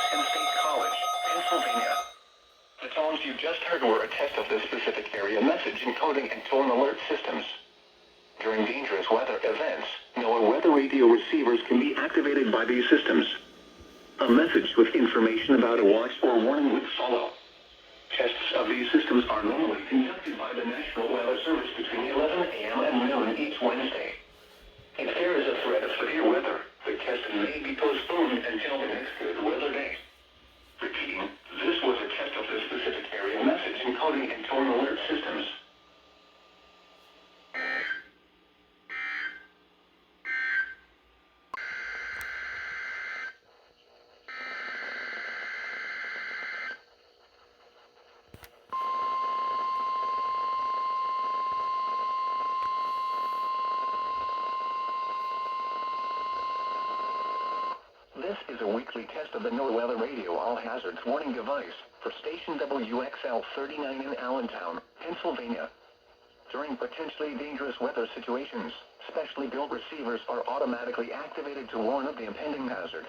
Penn State College, Pennsylvania. The tones you just heard were a test of the specific area message encoding and tone alert systems. During dangerous weather events, NOAA weather radio receivers can be activated by these systems. A message with information about a watch or warning would follow. Tests of these systems are normally conducted by the National Weather Service between 11 a.m. and noon each Wednesday. If there is a threat of severe weather, the test may be postponed until the next good weather day. Repeating, this was a test of the specific area message encoding and tone alert systems. This is a weekly test of the NOAA Weather Radio All Hazards Warning device for station WXL 39 in Allentown, Pennsylvania. During potentially dangerous weather situations, specially built receivers are automatically activated to warn of the impending hazard.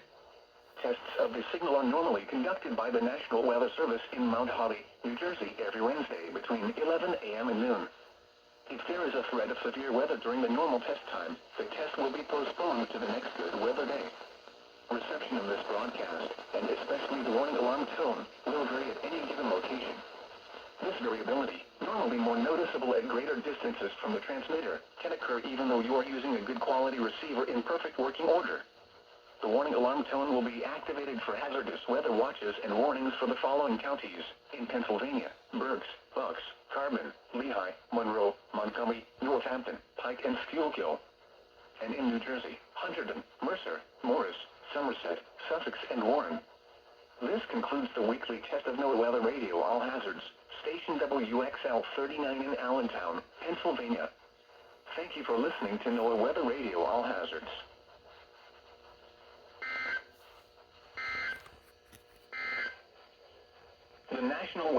Tests of the signal are normally conducted by the National Weather Service in Mount Holly, New Jersey every Wednesday between 11 a.m. and noon. If there is a threat of severe weather during the normal test time, the test will be postponed to the next good weather day. Reception of this broadcast, and especially the warning alarm tone, will vary at any given location. This variability, normally more noticeable at greater distances from the transmitter, can occur even though you are using a good quality receiver in perfect working order. The warning alarm tone will be activated for hazardous weather watches and warnings for the following counties in Pennsylvania: Berks, Bucks, Carbon, Lehigh, Monroe, Montgomery, Northampton, Pike, and Schuylkill. And in New Jersey, Hunterdon, Mercer, Morris, Somerset, Sussex, and Warren. This concludes the weekly test of NOAA Weather Radio All Hazards, station WXL 39 in Allentown, Pennsylvania. Thank you for listening to NOAA Weather Radio All Hazards. The National